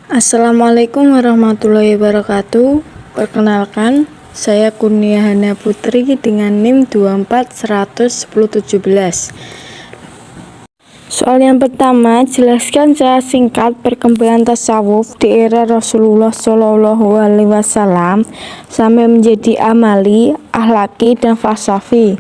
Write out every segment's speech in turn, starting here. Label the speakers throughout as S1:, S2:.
S1: Assalamualaikum warahmatullahi wabarakatuh. Perkenalkan, saya Kurniahana Putri dengan NIM 241001017. Soal yang pertama, jelaskan secara singkat perkembangan tasawuf di era Rasulullah Shallallahu Alaihi Wasallam sampai menjadi amali, akhlaki, dan falsafi.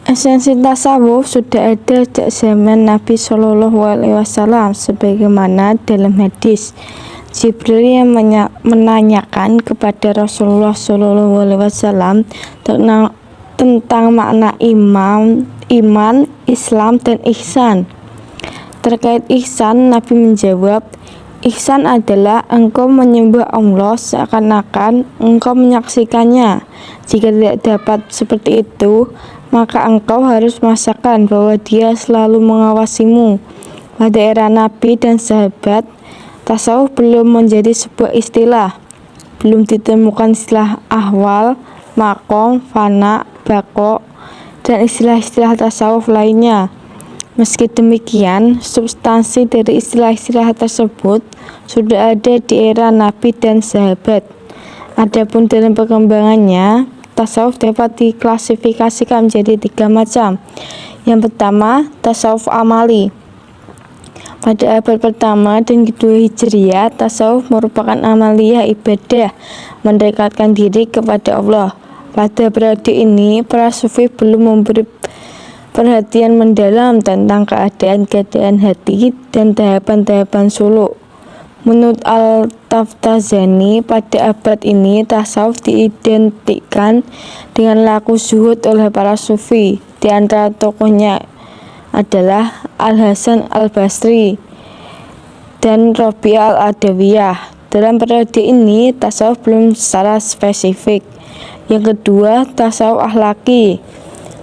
S1: Esensi tasawuf sudah ada sejak zaman Nabi Shallallahu Alaihi Wasallam, sebagaimana dalam hadis Jibril yang menanyakan kepada Rasulullah Shallallahu Alaihi Wasallam tentang makna iman, Islam, dan ihsan. Terkait ihsan, Nabi menjawab, ihsan adalah engkau menyembah Allah seakan-akan engkau menyaksikannya. Jika tidak dapat seperti itu, maka engkau harus merasakan bahwa Dia selalu mengawasimu. Pada era Nabi dan sahabat, tasawuf belum menjadi sebuah istilah. Belum ditemukan istilah ahwal, makom, fana, bako, dan istilah-istilah tasawuf lainnya. Meski demikian, substansi dari istilah-istilah tersebut sudah ada di era Nabi dan sahabat. Adapun dalam perkembangannya, tasawuf dapat diklasifikasikan menjadi 3 macam. Yang pertama, tasawuf amali. Pada abad pertama dan kedua Hijriah, tasawuf merupakan amaliyah ibadah, mendekatkan diri kepada Allah. Pada periode ini, para sufi belum memberi perhatian mendalam tentang keadaan-keadaan hati dan tahapan-tahapan suluk. Menurut Al-Taftazani, pada abad ini tasawuf diidentikan dengan laku zuhud oleh para sufi. Di antara tokohnya adalah Al-Hasan Al-Basri dan Rabi'ah Al-Adawiyah. Dalam periode ini tasawuf belum secara spesifik. Yang kedua, tasawuf akhlaki.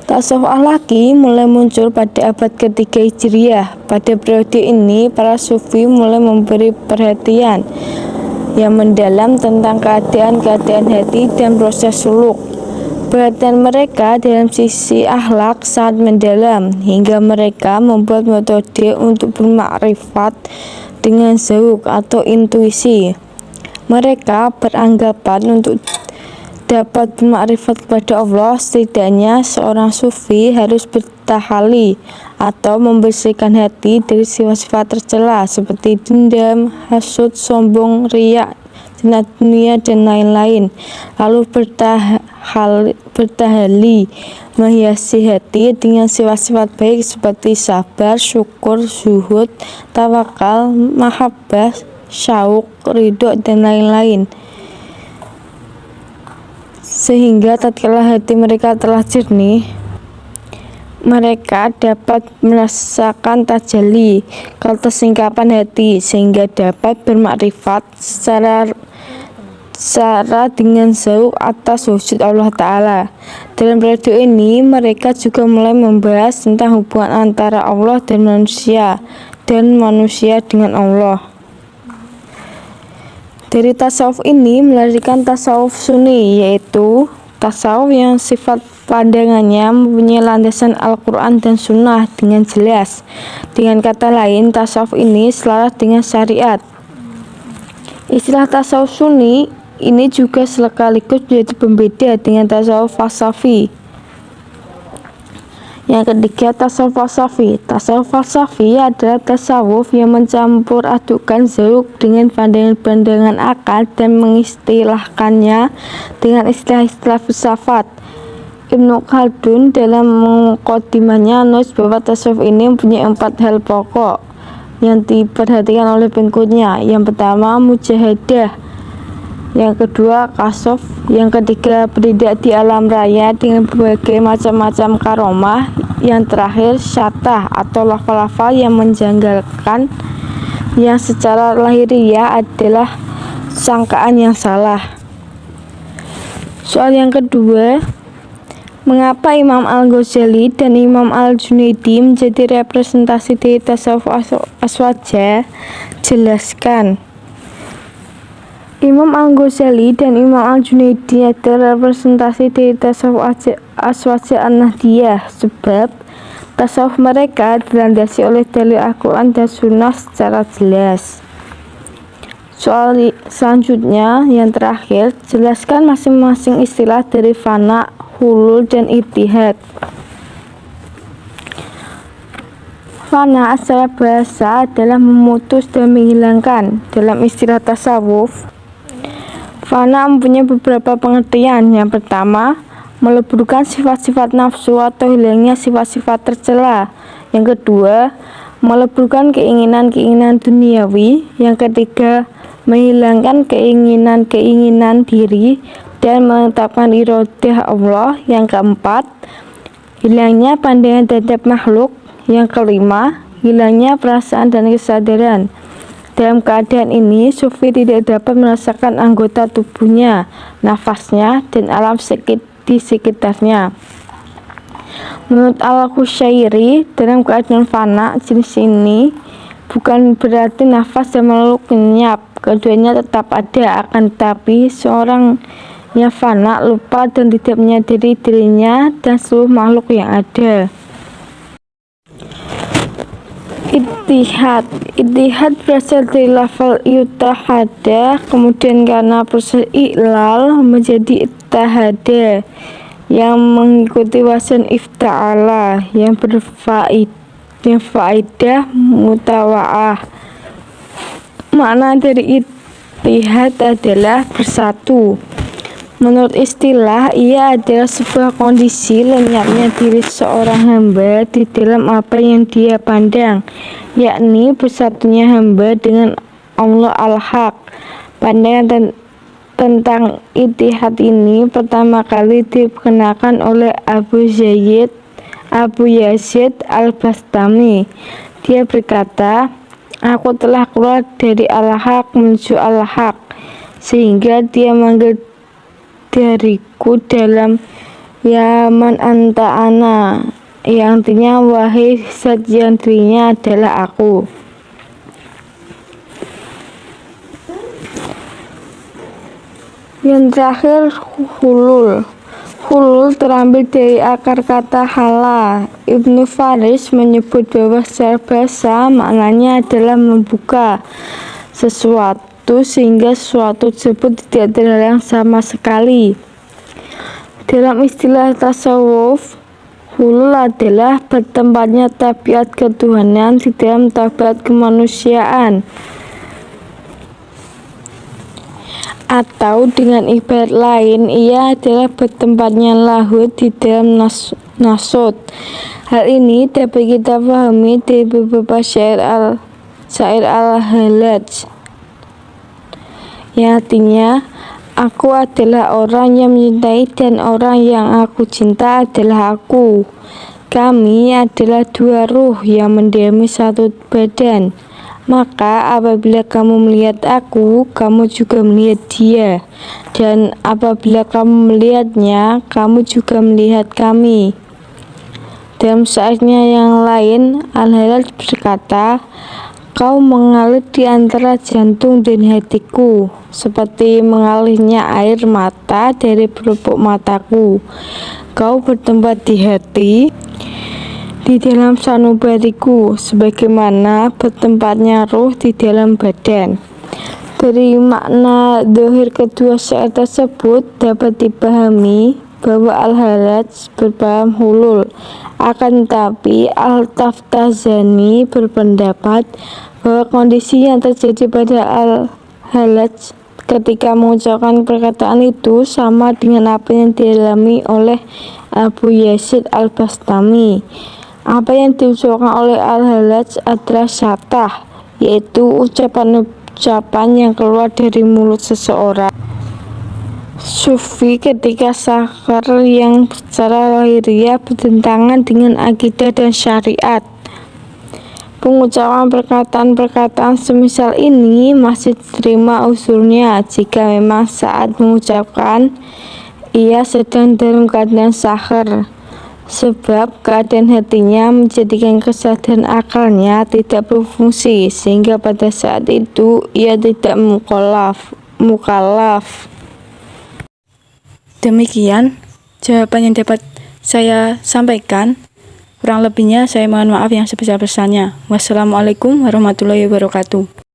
S1: Tasawuf akhlaki mulai muncul pada abad ketiga Hijriah. Pada periode ini, para sufi mulai memberi perhatian yang mendalam tentang keadaan-keadaan hati dan proses suluk. Perhatian mereka dalam sisi akhlak sangat mendalam, hingga mereka membuat metode untuk bermakrifat dengan zauk atau intuisi. Mereka beranggapan untuk dapat bermakrifat kepada Allah, setidaknya seorang sufi harus bertahalli atau membersihkan hati dari sifat-sifat tercela seperti dendam, hasud, sombong, riya, zinat dunia, dan lain-lain. Lalu bertahalli menghiasi hati dengan sifat-sifat baik seperti sabar, syukur, zuhud, tawakal, mahabbah, syauq, ridho, dan lain-lain. Sehingga tatkala hati mereka telah jernih, mereka dapat merasakan tajalli, ketersingkapan hati, sehingga dapat bermakrifat secara dengan zauk atas wujud Allah Ta'ala. Dalam periode ini, mereka juga mulai membahas tentang hubungan antara Allah dan manusia dengan Allah. Dari tasawuf ini melahirkan tasawuf sunni, yaitu tasawuf yang sifat pandangannya mempunyai landasan Al-Quran dan Sunnah dengan jelas. Dengan kata lain, tasawuf ini selaras dengan syariat. Istilah tasawuf sunni ini juga sekaligus menjadi pembeda dengan tasawuf falsafi. Yang ketiga, tasawuf falsafi. Tasawuf falsafi adalah tasawuf yang mencampur adukan zauk dengan pandangan-pandangan akal dan mengistilahkannya dengan istilah-istilah filsafat. Ibnu Khaldun dalam mukadimahnya menulis bahwa tasawuf ini mempunyai 4 hal pokok yang diperhatikan oleh pengikutnya. Yang pertama, mujahadah. Yang kedua, kasaf. Yang ketiga, beridak di alam raya dengan berbagai macam-macam karomah. Yang terakhir, syatah atau lafal-lafal yang menjanggalkan, yang secara lahiriah adalah sangkaan yang salah. Soal yang kedua, mengapa Imam Al-Ghazali dan Imam Al-Junaidi menjadi representasi dari tasawuf aswaja? Jelaskan. Imam Al-Ghazali dan Imam Al-Junaidi adalah representasi dari tasawuf aswaja an-nahdiyah, sebab Tasawuf mereka dilandasi oleh dalil Al-Quran dan Sunnah secara jelas. Soal selanjutnya, yang terakhir, jelaskan masing-masing istilah dari fana, hulul, dan ittihad. Fana secara bahasa adalah memutus dan menghilangkan. Dalam istilah tasawuf, fana mempunyai beberapa pengertian. Yang pertama, meleburkan sifat-sifat nafsu atau hilangnya sifat-sifat tercela. Yang kedua, meleburkan keinginan-keinginan duniawi. Yang ketiga, menghilangkan keinginan-keinginan diri dan menetapkan iradah Allah. Yang keempat, hilangnya pandangan terhadap makhluk. Yang kelima, hilangnya perasaan dan kesadaran. Dalam keadaan ini, sufi tidak dapat merasakan anggota tubuhnya, nafasnya, dan alam di sekitarnya. Menurut Al-Qushairi, dalam keadaan fana, jenis ini bukan berarti nafas dan makhluk lenyap. Keduanya tetap ada, akan tetapi seorangnya fana, lupa dan tidak menyadari dirinya dan seluruh makhluk yang ada. Ittihad berasal dari lafal ittahada, kemudian karena proses i'lal menjadi ittahada yang mengikuti wazan ifta'ala yang berfaedah mutawa'ah. Makna dari ittihad adalah bersatu. Menurut istilah, ia adalah sebuah kondisi lenyapnya diri seorang hamba di dalam apa yang dia pandang, yakni bersatunya hamba dengan Allah Al-Haq. Pandangan tentang ittihad ini pertama kali diperkenalkan oleh Abu Yazid Al-Bastami. Dia berkata, "Aku telah keluar dari Al-Haq menuju Al-Haq," sehingga dia manggil dariku dalam Yaman anta ana, yang artinya wahai zat yang dirinya adalah aku. Yang terakhir, hulul. Hulul terambil dari akar kata hala. Ibnu Faris menyebut bahwa secara bahasa maknanya adalah membuka sesuatu sehingga sesuatu tersebut tidak terhalang sama sekali. Dalam istilah tasawuf, hulul adalah bertempatnya tabiat ketuhanan di dalam tabiat kemanusiaan, atau dengan ibarat lain, ia adalah bertempatnya lahud di dalam nasut. Hal ini dapat kita pahami dari beberapa syair al-Halaj, yang artinya, aku adalah orang yang mencintai dan orang yang aku cinta adalah aku. Kami adalah dua ruh yang mendiami satu badan. Maka apabila kamu melihat aku, kamu juga melihat dia. Dan apabila kamu melihatnya, kamu juga melihat kami. Dalam syairnya yang lain, Al-Halaj berkata, kau mengalir di antara jantung dan hatiku, seperti mengalirnya air mata dari pelupuk mataku. Kau bertempat di hati, di dalam sanubariku, sebagaimana bertempatnya ruh di dalam badan. Dari makna zahir kedua syair tersebut dapat dipahami bahwa Al-Halaj berpaham hulul. Akan tetapi Al-Taftazani berpendapat bahwa kondisi yang terjadi pada Al-Halaj ketika mengucapkan perkataan itu sama dengan apa yang dialami oleh Abu Yazid Al-Bastami. Apa yang diucapkan oleh Al-Halaj adalah syatah, yaitu ucapan yang keluar dari mulut seseorang sufi ketika sakar yang secara lahiriah bertentangan dengan akidah dan syariat. Pengucapan perkataan-perkataan semisal ini masih diterima usulnya jika memang saat mengucapkan ia sedang dalam keadaan sakar, sebab keadaan hatinya menjadikan kesadaran akalnya tidak berfungsi, sehingga pada saat itu ia tidak mukallaf. Demikian jawaban yang dapat saya sampaikan.
S2: Kurang lebihnya saya mohon maaf yang sebesar-besarnya. Wassalamualaikum warahmatullahi wabarakatuh.